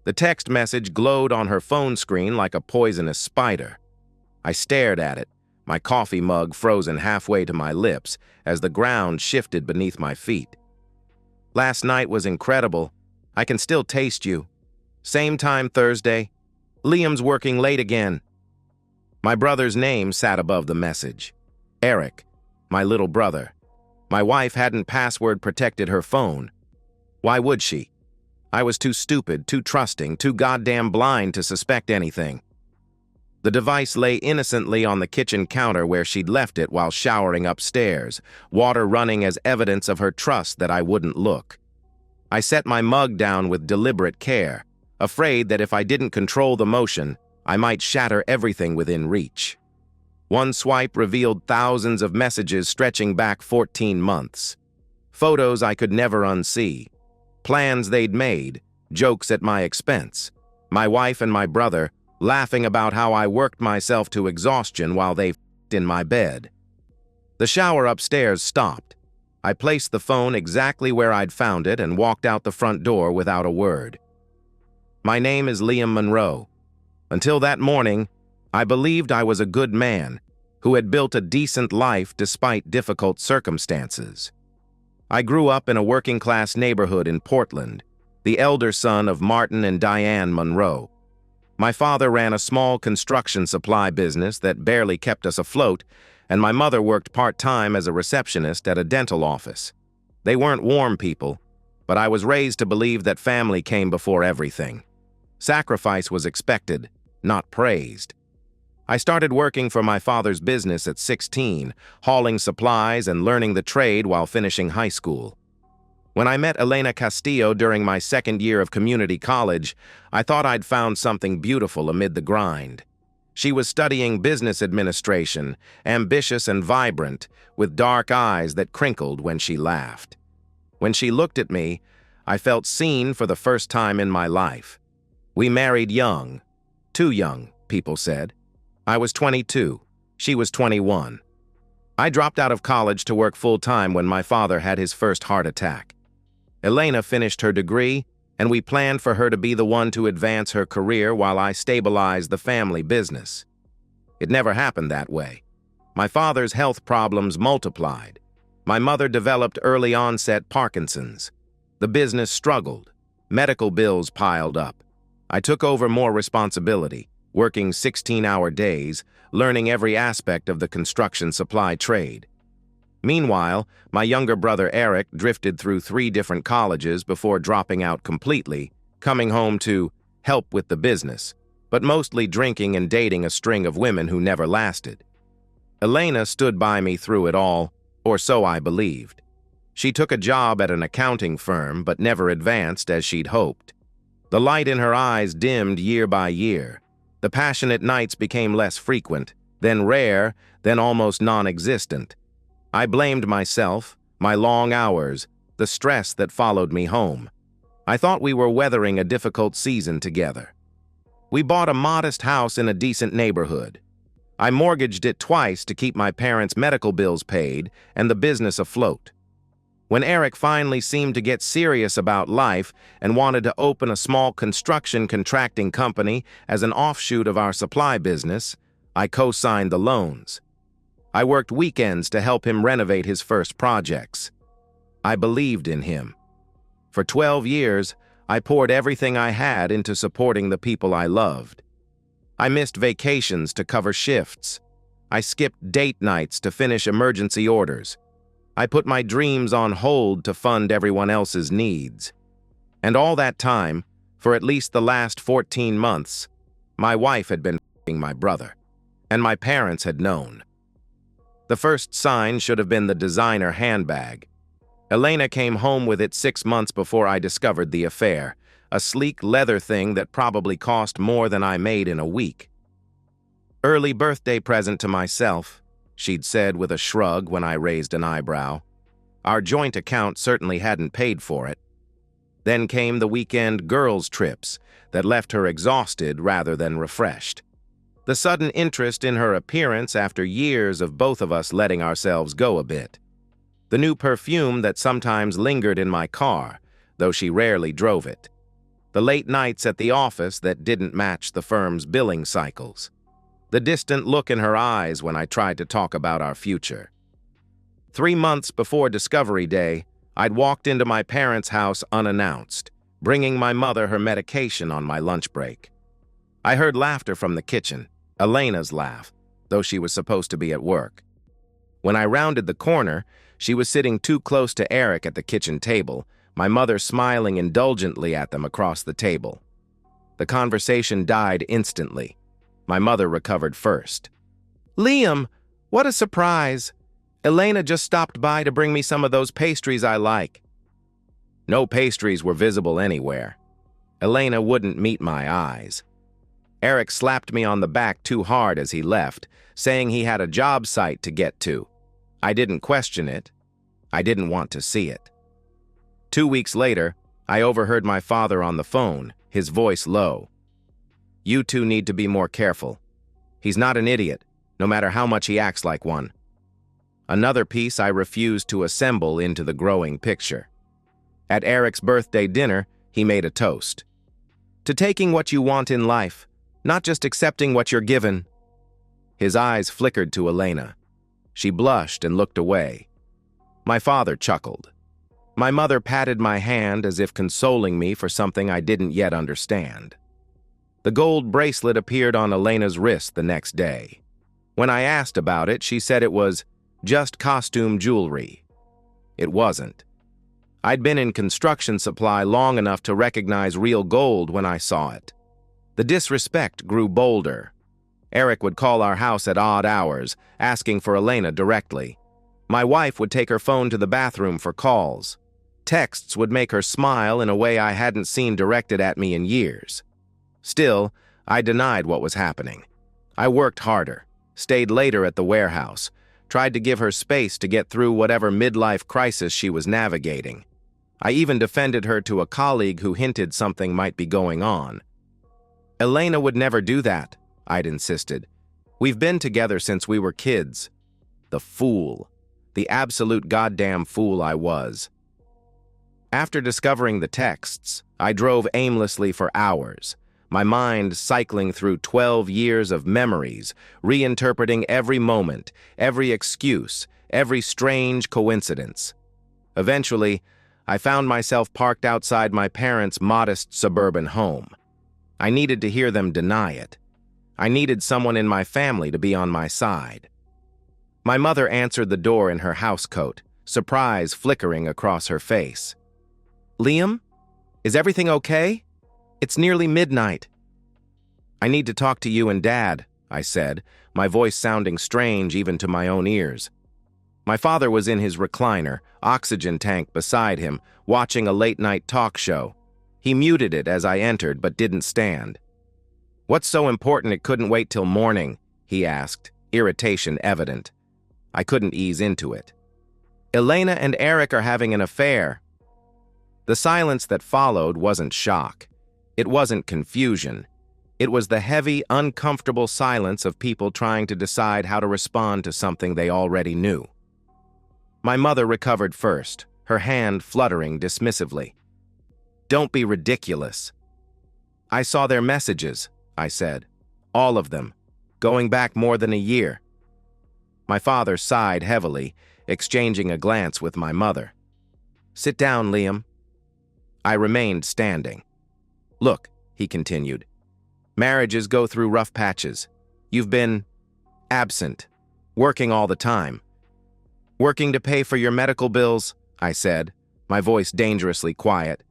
The text message glowed on her phone screen like a poisonous spider. I stared at it, my coffee mug frozen halfway to my lips as the ground shifted beneath my feet. Last night was incredible. I can still taste you. Same time Thursday. Liam's working late again. My brother's name sat above the message. Eric, my little brother. My wife hadn't password protected her phone. Why would she? I was too stupid, too trusting, too goddamn blind to suspect anything. The device lay innocently on the kitchen counter where she'd left it while showering upstairs, water running as evidence of her trust that I wouldn't look. I set my mug down with deliberate care, afraid that if I didn't control the motion, I might shatter everything within reach. One swipe revealed thousands of messages stretching back 14 months. Photos I could never unsee. Plans they'd made, jokes at my expense. My wife and my brother laughing about how I worked myself to exhaustion while they f***ed in my bed. The shower upstairs stopped. I placed the phone exactly where I'd found it and walked out the front door without a word. My name is Liam Monroe. Until that morning, I believed I was a good man who had built a decent life despite difficult circumstances. I grew up in a working-class neighborhood in Portland, the elder son of Martin and Diane Monroe. My father ran a small construction supply business that barely kept us afloat, and my mother worked part-time as a receptionist at a dental office. They weren't warm people, but I was raised to believe that family came before everything. Sacrifice was expected, not praised. I started working for my father's business at 16, hauling supplies and learning the trade while finishing high school. When I met Elena Castillo during my second year of community college, I thought I'd found something beautiful amid the grind. She was studying business administration, ambitious and vibrant, with dark eyes that crinkled when she laughed. When she looked at me, I felt seen for the first time in my life. We married young. Too young, people said. I was 22. She was 21. I dropped out of college to work full-time when my father had his first heart attack. Elena finished her degree, and we planned for her to be the one to advance her career while I stabilized the family business. It never happened that way. My father's health problems multiplied. My mother developed early-onset Parkinson's. The business struggled. Medical bills piled up. I took over more responsibility, working 16-hour days, learning every aspect of the construction supply trade. Meanwhile, my younger brother Eric drifted through 3 different colleges before dropping out completely, coming home to help with the business, but mostly drinking and dating a string of women who never lasted. Elena stood by me through it all, or so I believed. She took a job at an accounting firm but never advanced as she'd hoped. The light in her eyes dimmed year by year. The passionate nights became less frequent, then rare, then almost non-existent. I blamed myself, my long hours, the stress that followed me home. I thought we were weathering a difficult season together. We bought a modest house in a decent neighborhood. I mortgaged it twice to keep my parents' medical bills paid and the business afloat. When Eric finally seemed to get serious about life and wanted to open a small construction contracting company as an offshoot of our supply business, I co-signed the loans. I worked weekends to help him renovate his first projects. I believed in him. For 12 years, I poured everything I had into supporting the people I loved. I missed vacations to cover shifts. I skipped date nights to finish emergency orders. I put my dreams on hold to fund everyone else's needs. And all that time, for at least the last 14 months, my wife had been f***ing my brother, and my parents had known. The first sign should have been the designer handbag. Elena came home with it 6 months before I discovered the affair, a sleek leather thing that probably cost more than I made in a week. "Early birthday present to myself," she'd said with a shrug when I raised an eyebrow. Our joint account certainly hadn't paid for it. Then came the weekend girls' trips that left her exhausted rather than refreshed. The sudden interest in her appearance after years of both of us letting ourselves go a bit. The new perfume that sometimes lingered in my car, though she rarely drove it. The late nights at the office that didn't match the firm's billing cycles. The distant look in her eyes when I tried to talk about our future. 3 months before Discovery Day, I'd walked into my parents' house unannounced, bringing my mother her medication on my lunch break. I heard laughter from the kitchen, Elena's laugh, though she was supposed to be at work. When I rounded the corner, she was sitting too close to Eric at the kitchen table, my mother smiling indulgently at them across the table. The conversation died instantly. My mother recovered first. "Liam, what a surprise! Elena just stopped by to bring me some of those pastries I like." No pastries were visible anywhere. Elena wouldn't meet my eyes. Eric slapped me on the back too hard as he left, saying he had a job site to get to. I didn't question it. I didn't want to see it. 2 weeks later, I overheard my father on the phone, his voice low. "You two need to be more careful. He's not an idiot, no matter how much he acts like one." Another piece I refused to assemble into the growing picture. At Eric's birthday dinner, he made a toast. To taking what you want in life, not just accepting what you're given. His eyes flickered to Elena. She blushed and looked away. My father chuckled. My mother patted my hand as if consoling me for something I didn't yet understand. The gold bracelet appeared on Elena's wrist the next day. When I asked about it, she said it was just costume jewelry. It wasn't. I'd been in construction supply long enough to recognize real gold when I saw it. The disrespect grew bolder. Eric would call our house at odd hours, asking for Elena directly. My wife would take her phone to the bathroom for calls. Texts would make her smile in a way I hadn't seen directed at me in years. Still, I denied what was happening. I worked harder, stayed later at the warehouse, tried to give her space to get through whatever midlife crisis she was navigating. I even defended her to a colleague who hinted something might be going on. "Elena would never do that," I'd insisted. "We've been together since we were kids." The fool. The absolute goddamn fool I was. After discovering the texts, I drove aimlessly for hours, my mind cycling through 12 years of memories, reinterpreting every moment, every excuse, every strange coincidence. Eventually, I found myself parked outside my parents' modest suburban home. I needed to hear them deny it. I needed someone in my family to be on my side. My mother answered the door in her housecoat, surprise flickering across her face. "Liam, is everything okay? It's nearly midnight." "I need to talk to you and Dad," I said, my voice sounding strange even to my own ears. My father was in his recliner, oxygen tank beside him, watching a late-night talk show. He muted it as I entered but didn't stand. "What's so important it couldn't wait till morning?" he asked, irritation evident. I couldn't ease into it. "Elena and Eric are having an affair." The silence that followed wasn't shock. It wasn't confusion. It was the heavy, uncomfortable silence of people trying to decide how to respond to something they already knew. My mother recovered first, her hand fluttering dismissively. "Don't be ridiculous." "I saw their messages," I said. "All of them. Going back more than a year." My father sighed heavily, exchanging a glance with my mother. "Sit down, Liam." I remained standing. "Look," he continued, "marriages go through rough patches. You've been absent, working all the time." "Working to pay for your medical bills," I said, my voice dangerously quiet.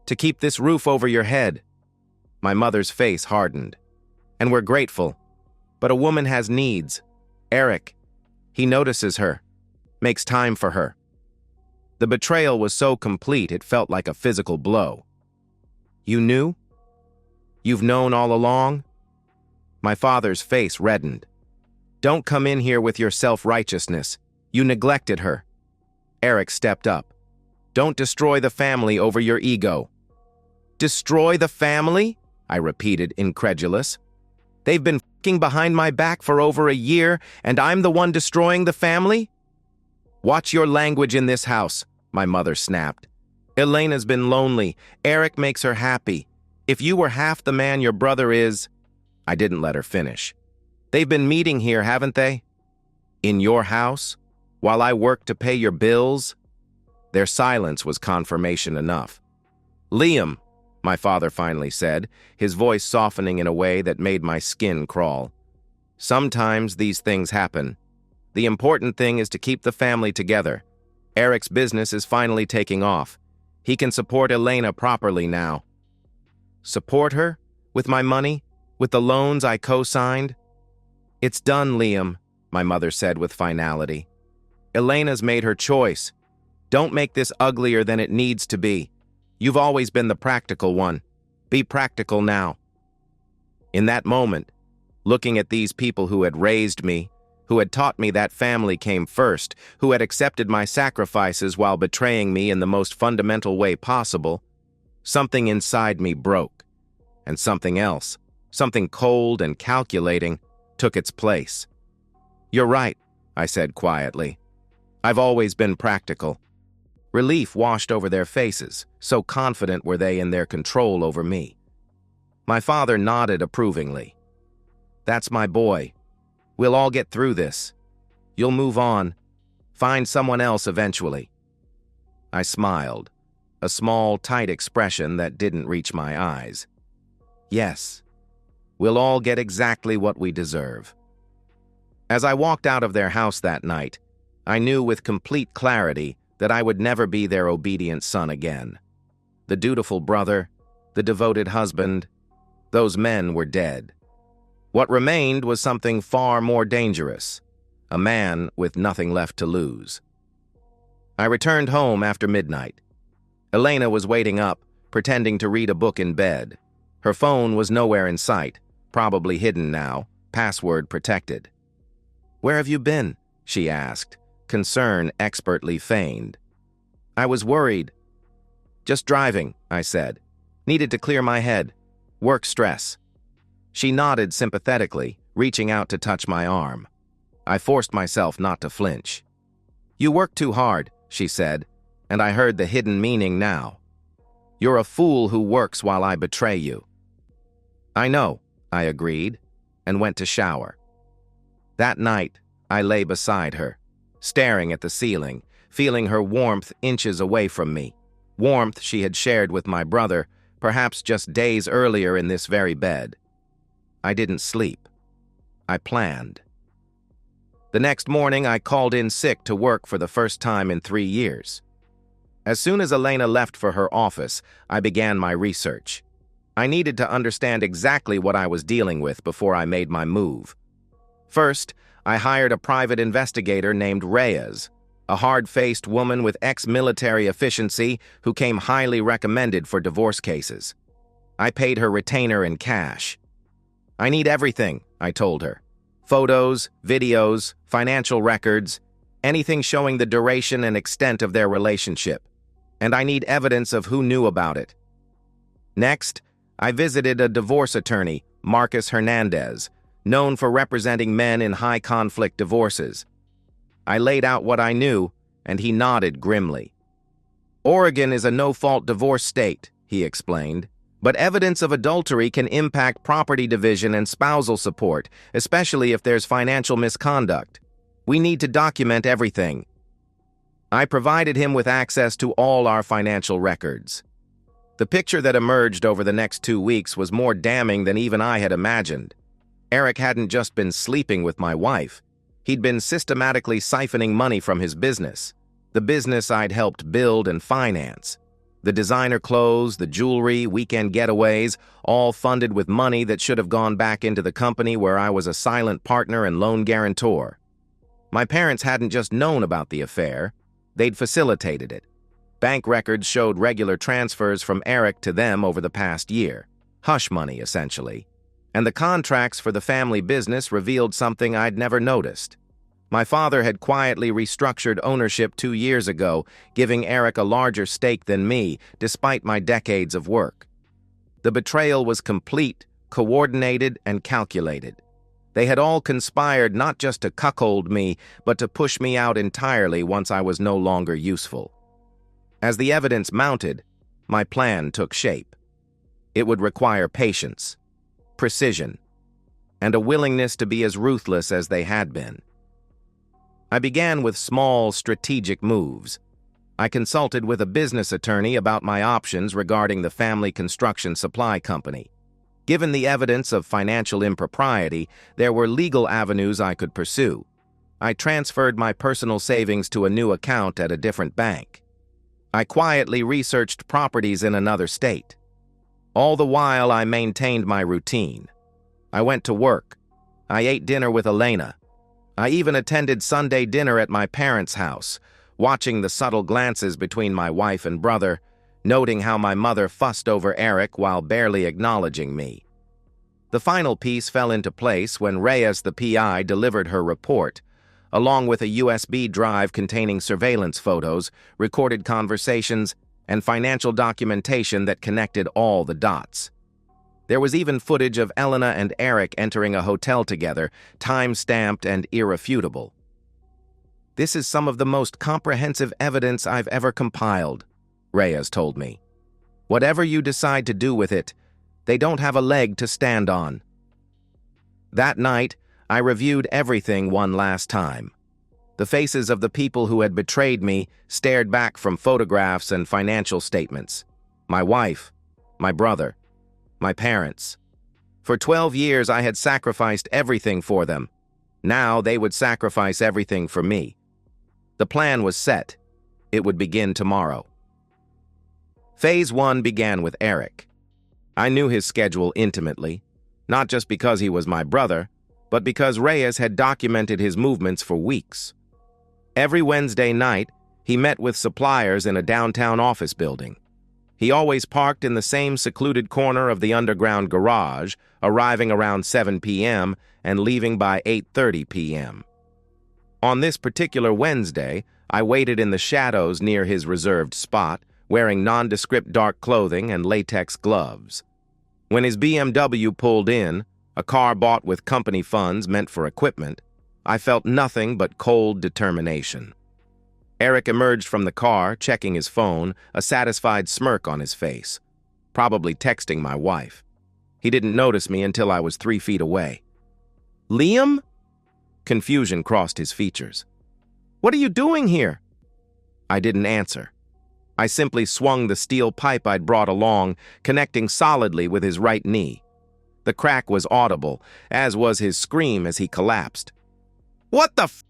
"To keep this roof over your head." My mother's face hardened. "And we're grateful. But a woman has needs. Eric, he notices her, makes time for her." The betrayal was so complete it felt like a physical blow. "You knew? You've known all along?" My father's face reddened. "Don't come in here with your self-righteousness. You neglected her." Eric stepped up. "Don't destroy the family over your ego." "Destroy the family?" I repeated, incredulous. "They've been f***ing behind my back for over a year, and I'm the one destroying the family?" "Watch your language in this house," my mother snapped. "Elena's been lonely. Eric makes her happy. If you were half the man your brother is—" I didn't let her finish. "They've been meeting here, haven't they? In your house? While I work to pay your bills?" Their silence was confirmation enough. "Liam," my father finally said, his voice softening in a way that made my skin crawl. "Sometimes these things happen. The important thing is to keep the family together. Eric's business is finally taking off. He can support Elena properly now." "Support her? With my money? With the loans I co-signed?" "It's done, Liam," my mother said with finality. "Elena's made her choice. Don't make this uglier than it needs to be. You've always been the practical one. Be practical now." In that moment, looking at these people who had raised me, who had taught me that family came first, who had accepted my sacrifices while betraying me in the most fundamental way possible, something inside me broke, and something else, something cold and calculating, took its place. "You're right," I said quietly. "I've always been practical." Relief washed over their faces, so confident were they in their control over me. My father nodded approvingly. "That's my boy. We'll all get through this. You'll move on. Find someone else eventually." I smiled, a small, tight expression that didn't reach my eyes. "Yes, we'll all get exactly what we deserve." As I walked out of their house that night, I knew with complete clarity that I would never be their obedient son again. The dutiful brother, the devoted husband, those men were dead. What remained was something far more dangerous, a man with nothing left to lose. I returned home after midnight. Elena was waiting up, pretending to read a book in bed. Her phone was nowhere in sight, probably hidden now, password protected. "Where have you been?" she asked, concern expertly feigned. I was worried. "Just driving," I said. "Needed to clear my head. Work stress." She nodded sympathetically, reaching out to touch my arm. I forced myself not to flinch. "You work too hard," she said, and I heard the hidden meaning now. "You're a fool who works while I betray you." "I know," I agreed, and went to shower. That night, I lay beside her, staring at the ceiling, feeling her warmth inches away from me, warmth she had shared with my brother, perhaps just days earlier in this very bed. I didn't sleep. I planned. The next morning, I called in sick to work for the first time in 3 years. As soon as Elena left for her office, I began my research. I needed to understand exactly what I was dealing with before I made my move. First, I hired a private investigator named Reyes, a hard-faced woman with ex-military efficiency who came highly recommended for divorce cases. I paid her retainer in cash. "I need everything," I told her. "Photos, videos, financial records, anything showing the duration and extent of their relationship. And I need evidence of who knew about it." Next, I visited a divorce attorney, Marcus Hernandez, known for representing men in high-conflict divorces. I laid out what I knew, and he nodded grimly. "Oregon is a no-fault divorce state," he explained. "But evidence of adultery can impact property division and spousal support, especially if there's financial misconduct. We need to document everything." I provided him with access to all our financial records. The picture that emerged over the next 2 weeks was more damning than even I had imagined. Eric hadn't just been sleeping with my wife. He'd been systematically siphoning money from his business, the business I'd helped build and finance. The designer clothes, the jewelry, weekend getaways, all funded with money that should have gone back into the company where I was a silent partner and loan guarantor. My parents hadn't just known about the affair, they'd facilitated it. Bank records showed regular transfers from Eric to them over the past year. Hush money, essentially. And the contracts for the family business revealed something I'd never noticed. My father had quietly restructured ownership 2 years ago, giving Eric a larger stake than me, despite my decades of work. The betrayal was complete, coordinated, and calculated. They had all conspired not just to cuckold me, but to push me out entirely once I was no longer useful. As the evidence mounted, my plan took shape. It would require patience, precision, and a willingness to be as ruthless as they had been. I began with small, strategic moves. I consulted with a business attorney about my options regarding the family construction supply company. Given the evidence of financial impropriety, there were legal avenues I could pursue. I transferred my personal savings to a new account at a different bank. I quietly researched properties in another state. All the while, I maintained my routine. I went to work. I ate dinner with Elena. I even attended Sunday dinner at my parents' house, watching the subtle glances between my wife and brother, noting how my mother fussed over Eric while barely acknowledging me. The final piece fell into place when Reyes, the PI, delivered her report, along with a USB drive containing surveillance photos, recorded conversations, and financial documentation that connected all the dots. There was even footage of Elena and Eric entering a hotel together, time-stamped and irrefutable. "This is some of the most comprehensive evidence I've ever compiled," Reyes told me. "Whatever you decide to do with it, they don't have a leg to stand on." That night, I reviewed everything one last time. The faces of the people who had betrayed me stared back from photographs and financial statements. My wife, my brother, my parents. For 12 years, I had sacrificed everything for them. Now they would sacrifice everything for me. The plan was set. It would begin tomorrow. Phase 1 began with Eric. I knew his schedule intimately, not just because he was my brother, but because Reyes had documented his movements for weeks. Every Wednesday night, he met with suppliers in a downtown office building. He always parked in the same secluded corner of the underground garage, arriving around 7 p.m. and leaving by 8:30 p.m. On this particular Wednesday, I waited in the shadows near his reserved spot, wearing nondescript dark clothing and latex gloves. When his BMW pulled in, a car bought with company funds meant for equipment, I felt nothing but cold determination. Eric emerged from the car, checking his phone, a satisfied smirk on his face, probably texting my wife. He didn't notice me until I was 3 feet away. "Liam?" Confusion crossed his features. "What are you doing here?" I didn't answer. I simply swung the steel pipe I'd brought along, connecting solidly with his right knee. The crack was audible, as was his scream as he collapsed. "What the f***?"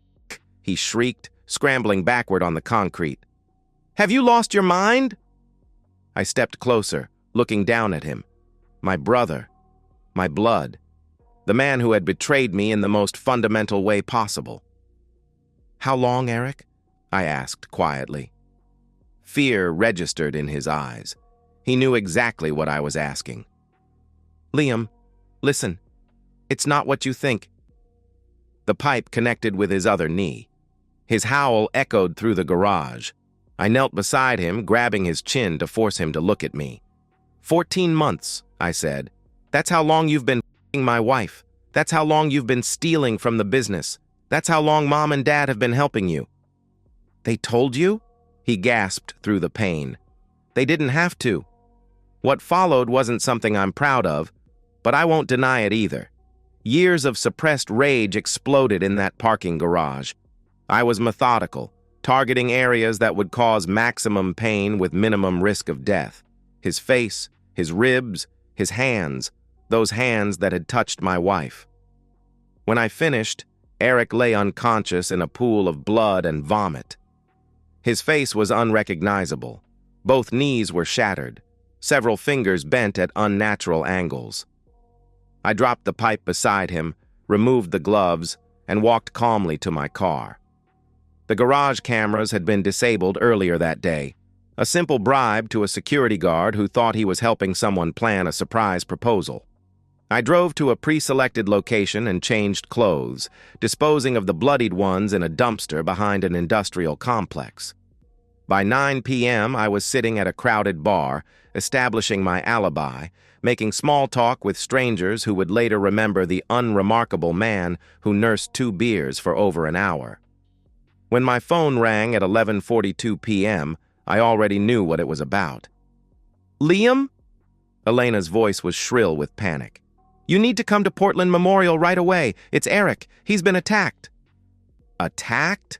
he shrieked, scrambling backward on the concrete. "Have you lost your mind?" I stepped closer, looking down at him. My brother, my blood, the man who had betrayed me in the most fundamental way possible. "How long, Eric?" I asked quietly. Fear registered in his eyes. He knew exactly what I was asking. "Liam, listen. It's not what you think." The pipe connected with his other knee. His howl echoed through the garage. I knelt beside him, grabbing his chin to force him to look at me. 14 months, I said. "That's how long you've been f***ing my wife. That's how long you've been stealing from the business. That's how long Mom and Dad have been helping you." "They told you?" He gasped through the pain. "They didn't have to." What followed wasn't something I'm proud of, but I won't deny it either. Years of suppressed rage exploded in that parking garage. I was methodical, targeting areas that would cause maximum pain with minimum risk of death. His face, his ribs, his hands, those hands that had touched my wife. When I finished, Eric lay unconscious in a pool of blood and vomit. His face was unrecognizable. Both knees were shattered, several fingers bent at unnatural angles. I dropped the pipe beside him, removed the gloves, and walked calmly to my car. The garage cameras had been disabled earlier that day, a simple bribe to a security guard who thought he was helping someone plan a surprise proposal. I drove to a pre-selected location and changed clothes, disposing of the bloodied ones in a dumpster behind an industrial complex. By 9 p.m., I was sitting at a crowded bar, establishing my alibi, making small talk with strangers who would later remember the unremarkable man who nursed 2 beers for over an hour. When my phone rang at 11:42 p.m., I already knew what it was about. "Liam?" Elena's voice was shrill with panic. "You need to come to Portland Memorial right away. It's Eric. He's been attacked." Attacked?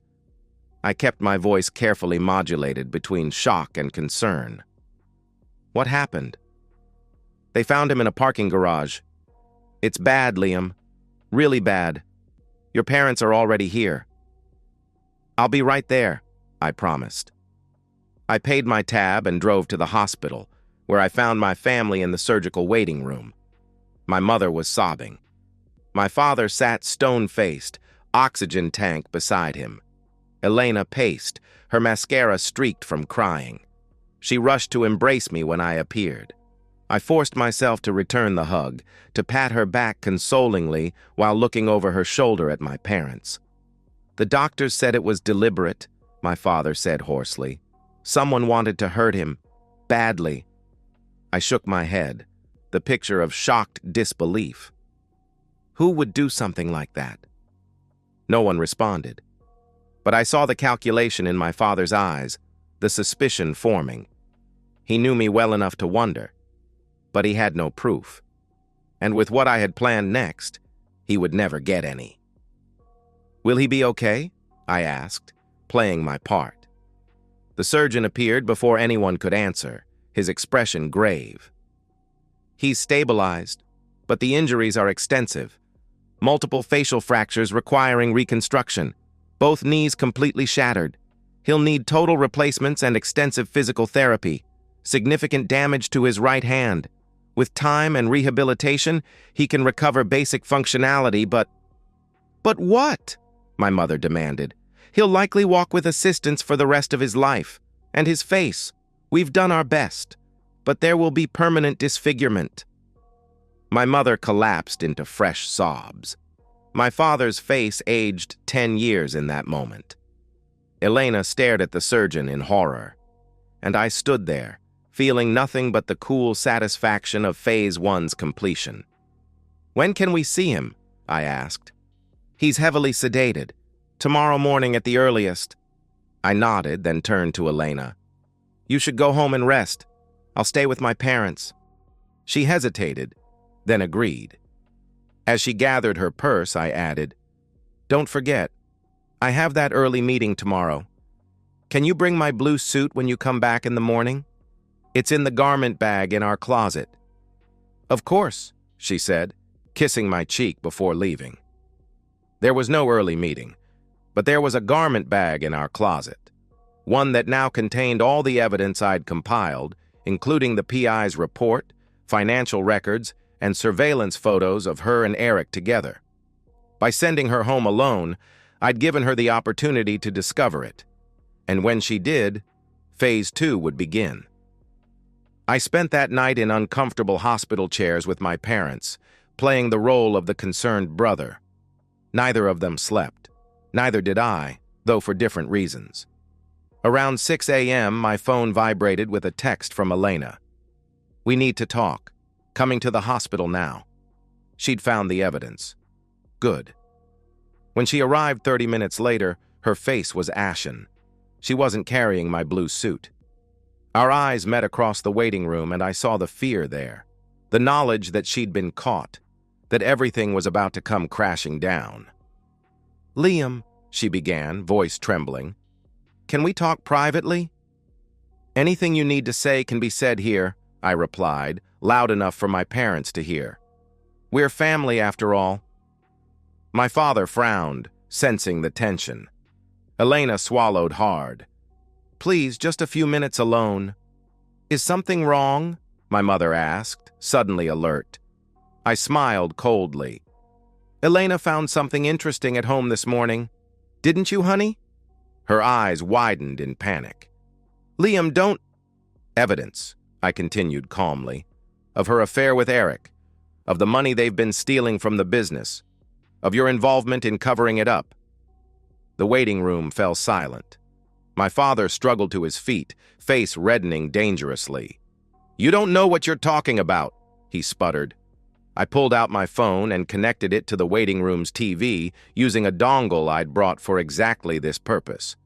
I kept my voice carefully modulated between shock and concern. What happened? They found him in a parking garage. It's bad, Liam. Really bad. Your parents are already here. I'll be right there, I promised. I paid my tab and drove to the hospital, where I found my family in the surgical waiting room. My mother was sobbing. My father sat stone-faced, oxygen tank beside him. Elena paced, her mascara streaked from crying. She rushed to embrace me when I appeared. I forced myself to return the hug, to pat her back consolingly while looking over her shoulder at my parents. "The doctors said it was deliberate," my father said hoarsely. "Someone wanted to hurt him. Badly." I shook my head, the picture of shocked disbelief. Who would do something like that? No one responded. But I saw the calculation in my father's eyes, the suspicion forming. He knew me well enough to wonder, but he had no proof. And with what I had planned next, he would never get any. "Will he be okay?" I asked, playing my part. The surgeon appeared before anyone could answer, his expression grave. "He's stabilized, but the injuries are extensive. Multiple facial fractures requiring reconstruction. Both knees completely shattered. He'll need total replacements and extensive physical therapy. Significant damage to his right hand. With time and rehabilitation, he can recover basic functionality, but..." "But what?" my mother demanded. "He'll likely walk with assistance for the rest of his life. And his face. We've done our best. But there will be permanent disfigurement." My mother collapsed into fresh sobs. My father's face aged 10 years in that moment. Elena stared at the surgeon in horror. And I stood there, feeling nothing but the cool satisfaction of Phase 1's completion. "When can we see him?" I asked. "He's heavily sedated. Tomorrow morning at the earliest." I nodded, then turned to Elena. "You should go home and rest. I'll stay with my parents." She hesitated, then agreed. As she gathered her purse, I added, "Don't forget, I have that early meeting tomorrow. Can you bring my blue suit when you come back in the morning? It's in the garment bag in our closet." "Of course," she said, kissing my cheek before leaving. There was no early meeting, but there was a garment bag in our closet, one that now contained all the evidence I'd compiled, including the PI's report, financial records, and surveillance photos of her and Eric together. By sending her home alone, I'd given her the opportunity to discover it. And when she did, Phase 2 would begin. I spent that night in uncomfortable hospital chairs with my parents, playing the role of the concerned brother. Neither of them slept. Neither did I, though for different reasons. Around 6 a.m., my phone vibrated with a text from Elena. "We need to talk. Coming to the hospital now." She'd found the evidence. Good. When she arrived 30 minutes later, her face was ashen. She wasn't carrying my blue suit. Our eyes met across the waiting room, and I saw the fear there, the knowledge that she'd been caught, that everything was about to come crashing down. "Liam," she began, voice trembling, "can we talk privately?" "Anything you need to say can be said here," I replied, loud enough for my parents to hear. "We're family, after all." My father frowned, sensing the tension. Elena swallowed hard. "Please, just a few minutes alone." "Is something wrong?" my mother asked, suddenly alert. I smiled coldly. "Elena found something interesting at home this morning. Didn't you, honey?" Her eyes widened in panic. "Liam, don't—" "Evidence," I continued calmly, "of her affair with Eric, of the money they've been stealing from the business, of your involvement in covering it up." The waiting room fell silent. My father struggled to his feet, face reddening dangerously. "You don't know what you're talking about," he sputtered. I pulled out my phone and connected it to the waiting room's TV using a dongle I'd brought for exactly this purpose.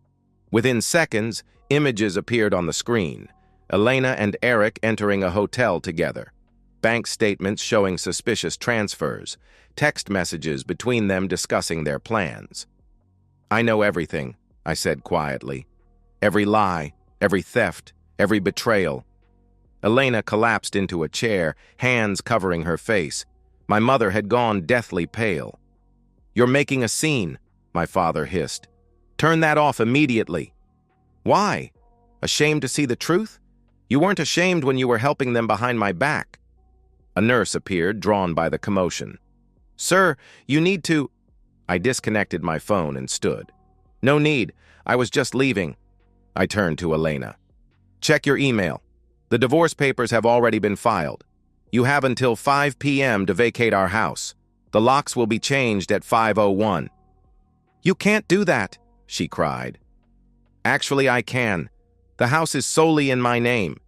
Within seconds, images appeared on the screen. Elena and Eric entering a hotel together. bank statements showing suspicious transfers, text messages between them discussing their plans. "I know everything," I said quietly. "Every lie, every theft, every betrayal." Elena collapsed into a chair, hands covering her face. My mother had gone deathly pale. "You're making a scene," my father hissed. "Turn that off immediately." "Why? Ashamed to see the truth? You weren't ashamed when you were helping them behind my back." A nurse appeared, drawn by the commotion. "Sir, you need to—" I disconnected my phone and stood. "No need. I was just leaving." I turned to Elena. "Check your email. The divorce papers have already been filed. You have until 5 p.m. to vacate our house. The locks will be changed at 5:01. "You can't do that," she cried. "Actually, I can. The house is solely in my name.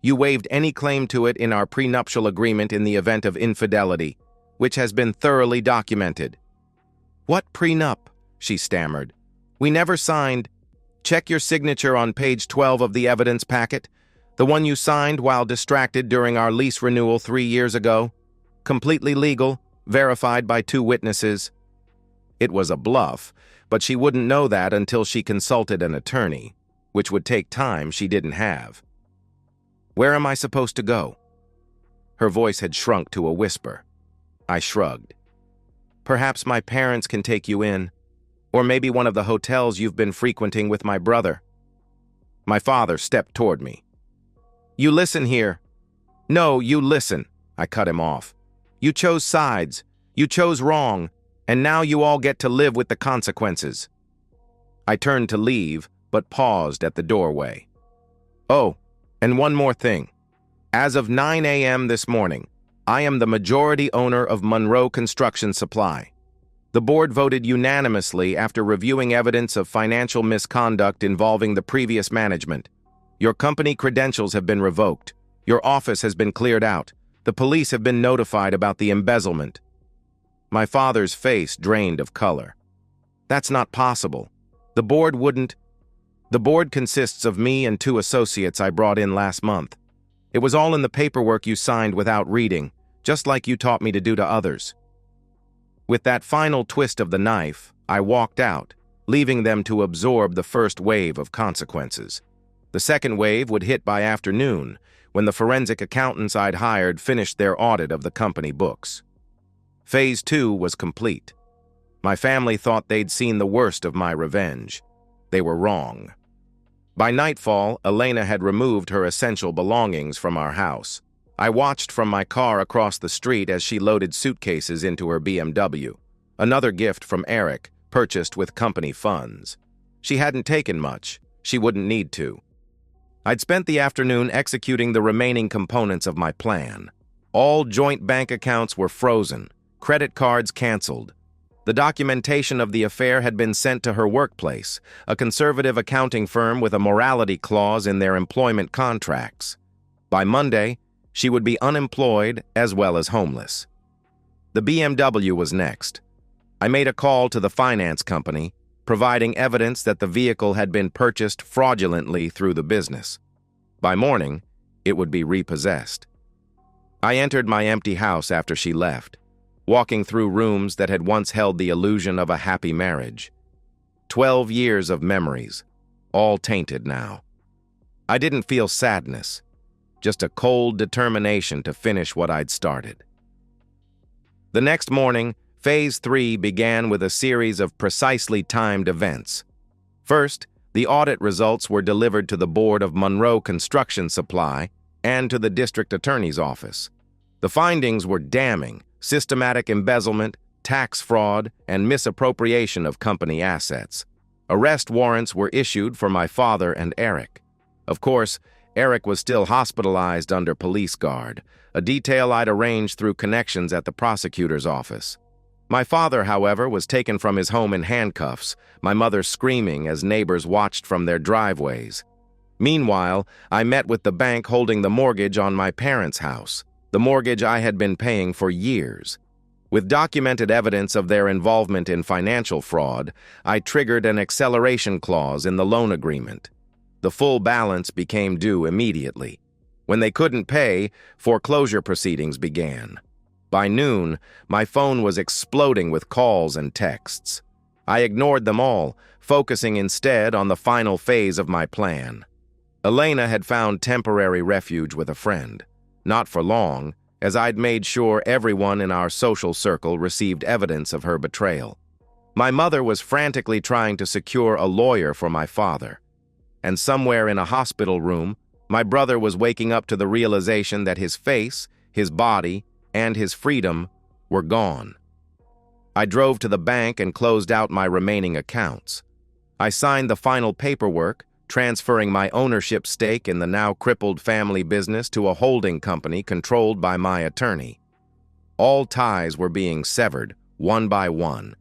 You waived any claim to it in our prenuptial agreement in the event of infidelity, which has been thoroughly documented." "What prenup?" she stammered. "We never signed—" "Check your signature on page 12 of the evidence packet, the one you signed while distracted during our lease renewal 3 years ago. Completely legal, verified by 2 witnesses." It was a bluff, but she wouldn't know that until she consulted an attorney, which would take time she didn't have. "Where am I supposed to go?" Her voice had shrunk to a whisper. I shrugged. "Perhaps my parents can take you in, or maybe one of the hotels you've been frequenting with my brother." My father stepped toward me. "You listen here." "No, you listen," I cut him off. "You chose sides, you chose wrong, and now you all get to live with the consequences." I turned to leave, but paused at the doorway. "Oh, and one more thing. As of 9 a.m. this morning, I am the majority owner of Monroe Construction Supply. The board voted unanimously after reviewing evidence of financial misconduct involving the previous management. Your company credentials have been revoked. Your office has been cleared out. The police have been notified about the embezzlement." My father's face drained of color. "That's not possible. The board wouldn't—" "The board consists of me and 2 associates I brought in last month. It was all in the paperwork you signed without reading, just like you taught me to do to others." With that final twist of the knife, I walked out, leaving them to absorb the first wave of consequences. The second wave would hit by afternoon, when the forensic accountants I'd hired finished their audit of the company books. Phase 2 was complete. My family thought they'd seen the worst of my revenge. They were wrong. By nightfall, Elena had removed her essential belongings from our house. I watched from my car across the street as she loaded suitcases into her BMW, another gift from Eric, purchased with company funds. She hadn't taken much. She wouldn't need to. I'd spent the afternoon executing the remaining components of my plan. All joint bank accounts were frozen, credit cards canceled. The documentation of the affair had been sent to her workplace, a conservative accounting firm with a morality clause in their employment contracts. By Monday, she would be unemployed as well as homeless. The BMW was next. I made a call to the finance company, providing evidence that the vehicle had been purchased fraudulently through the business. By morning, it would be repossessed. I entered my empty house after she left, walking through rooms that had once held the illusion of a happy marriage. 12 years of memories, all tainted now. I didn't feel sadness, just a cold determination to finish what I'd started. The next morning, Phase 3 began with a series of precisely timed events. First, the audit results were delivered to the board of Monroe Construction Supply and to the district attorney's office. The findings were damning: systematic embezzlement, tax fraud, and misappropriation of company assets. Arrest warrants were issued for my father and Eric. Of course, Eric was still hospitalized under police guard, a detail I'd arranged through connections at the prosecutor's office. My father, however, was taken from his home in handcuffs, my mother screaming as neighbors watched from their driveways. Meanwhile, I met with the bank holding the mortgage on my parents' house, the mortgage I had been paying for years. With documented evidence of their involvement in financial fraud, I triggered an acceleration clause in the loan agreement. The full balance became due immediately. When they couldn't pay, foreclosure proceedings began. By noon, my phone was exploding with calls and texts. I ignored them all, focusing instead on the final phase of my plan. Elena had found temporary refuge with a friend. Not for long, as I'd made sure everyone in our social circle received evidence of her betrayal. My mother was frantically trying to secure a lawyer for my father. And somewhere in a hospital room, my brother was waking up to the realization that his face, his body, and his freedom were gone. I drove to the bank and closed out my remaining accounts. I signed the final paperwork, transferring my ownership stake in the now crippled family business to a holding company controlled by my attorney. All ties were being severed, one by one.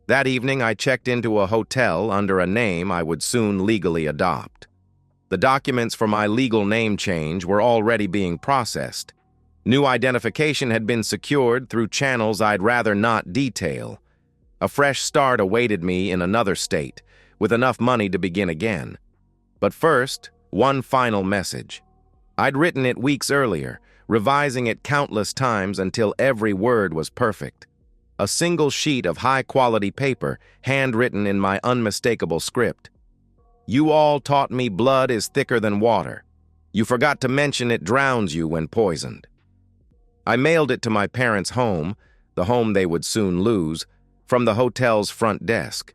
That evening, I checked into a hotel under a name I would soon legally adopt. The documents for my legal name change were already being processed. New identification had been secured through channels I'd rather not detail. A fresh start awaited me in another state, with enough money to begin again. But first, one final message. I'd written it weeks earlier, revising it countless times until every word was perfect. A single sheet of high-quality paper, handwritten in my unmistakable script. You all taught me blood is thicker than water. You forgot to mention it drowns you when poisoned. I mailed it to my parents' home, the home they would soon lose, from the hotel's front desk.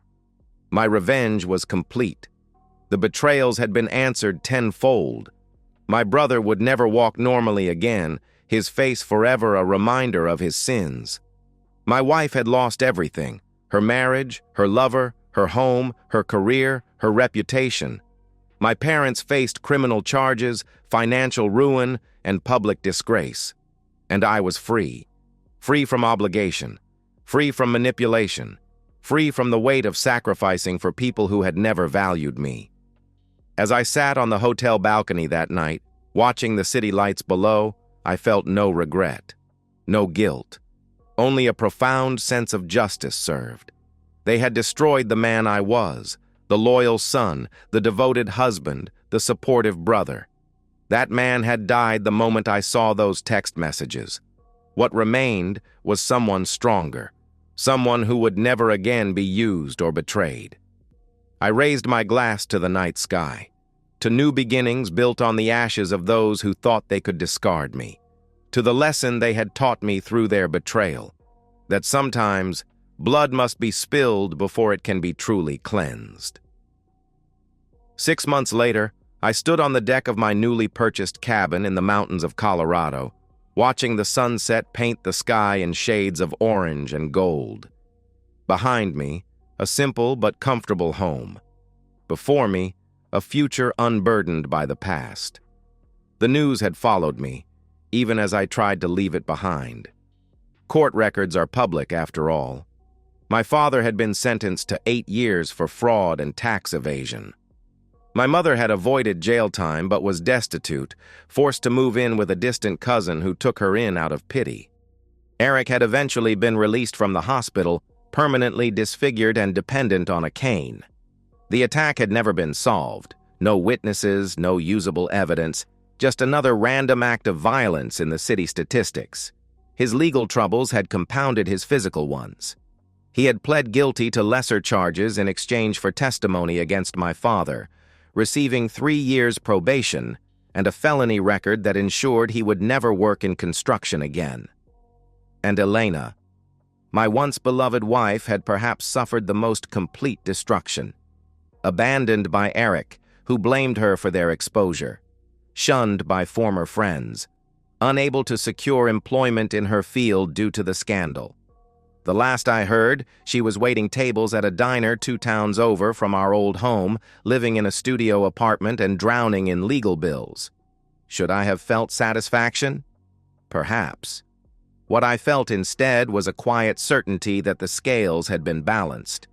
My revenge was complete. The betrayals had been answered tenfold. My brother would never walk normally again, his face forever a reminder of his sins. My wife had lost everything: her marriage, her lover, her home, her career, her reputation. My parents faced criminal charges, financial ruin, and public disgrace. And I was free. Free from obligation. Free from manipulation. Free from the weight of sacrificing for people who had never valued me. As I sat on the hotel balcony that night, watching the city lights below, I felt no regret, no guilt, only a profound sense of justice served. They had destroyed the man I was, the loyal son, the devoted husband, the supportive brother. That man had died the moment I saw those text messages. What remained was someone stronger, someone who would never again be used or betrayed. I raised my glass to the night sky, to new beginnings built on the ashes of those who thought they could discard me, to the lesson they had taught me through their betrayal, that sometimes blood must be spilled before it can be truly cleansed. 6 months later, I stood on the deck of my newly purchased cabin in the mountains of Colorado, watching the sunset paint the sky in shades of orange and gold. Behind me, a simple but comfortable home. Before me, a future unburdened by the past. The news had followed me, even as I tried to leave it behind. Court records are public, after all. My father had been sentenced to 8 years for fraud and tax evasion. My mother had avoided jail time but was destitute, forced to move in with a distant cousin who took her in out of pity. Eric had eventually been released from the hospital, permanently disfigured and dependent on a cane. The attack had never been solved. No witnesses, no usable evidence, just another random act of violence in the city statistics. His legal troubles had compounded his physical ones. He had pled guilty to lesser charges in exchange for testimony against my father, receiving 3 years probation and a felony record that ensured he would never work in construction again. And Elena, my once beloved wife, had perhaps suffered the most complete destruction. Abandoned by Eric, who blamed her for their exposure. Shunned by former friends. Unable to secure employment in her field due to the scandal. The last I heard, she was waiting tables at a diner 2 towns over from our old home, living in a studio apartment and drowning in legal bills. Should I have felt satisfaction? Perhaps. What I felt instead was a quiet certainty that the scales had been balanced.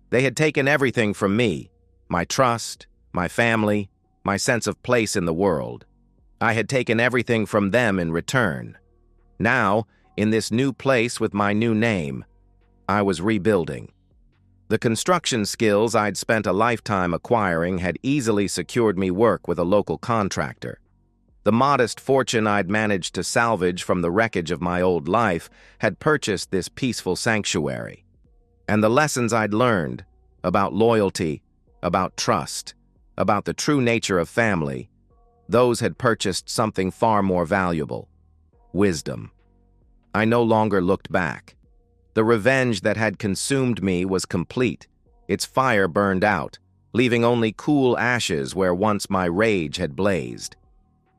They had taken everything from me, my trust, my family, my sense of place in the world. I had taken everything from them in return. Now, in this new place with my new name, I was rebuilding. The construction skills I'd spent a lifetime acquiring had easily secured me work with a local contractor. The modest fortune I'd managed to salvage from the wreckage of my old life had purchased this peaceful sanctuary. And the lessons I'd learned about loyalty, about trust, about the true nature of family, those had purchased something far more valuable: wisdom. I no longer looked back. The revenge that had consumed me was complete. Its fire burned out, leaving only cool ashes where once my rage had blazed.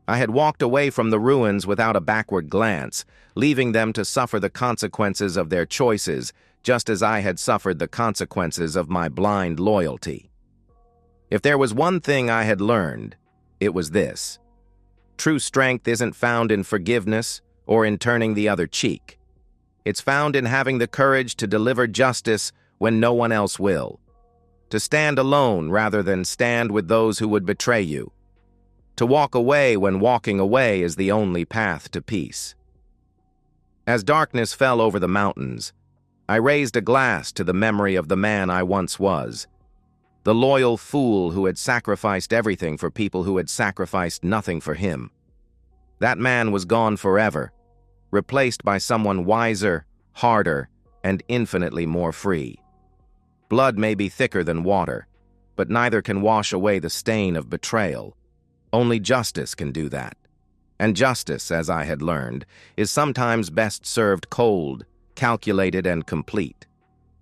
I had walked away from the ruins without a backward glance, leaving them to suffer the consequences of their choices, just as I had suffered the consequences of my blind loyalty. If there was one thing I had learned, it was this: true strength isn't found in forgiveness or in turning the other cheek. It's found in having the courage to deliver justice when no one else will. To stand alone rather than stand with those who would betray you. To walk away when walking away is the only path to peace. As darkness fell over the mountains, I raised a glass to the memory of the man I once was. The loyal fool who had sacrificed everything for people who had sacrificed nothing for him. That man was gone forever, replaced by someone wiser, harder, and infinitely more free. Blood may be thicker than water, but neither can wash away the stain of betrayal. Only justice can do that. And justice, as I had learned, is sometimes best served cold, calculated, and complete.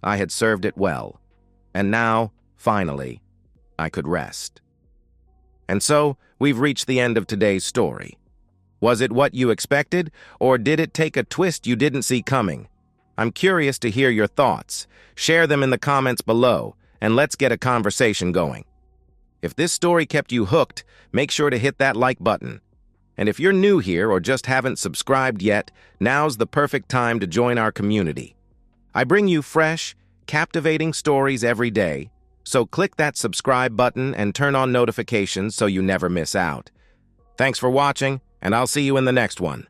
I had served it well, and now, finally, I could rest. And so, we've reached the end of today's story. Was it what you expected, or did it take a twist you didn't see coming? I'm curious to hear your thoughts. Share them in the comments below, and let's get a conversation going. If this story kept you hooked, make sure to hit that like button. And if you're new here or just haven't subscribed yet, now's the perfect time to join our community. I bring you fresh, captivating stories every day, so click that subscribe button and turn on notifications so you never miss out. Thanks for watching, and I'll see you in the next one.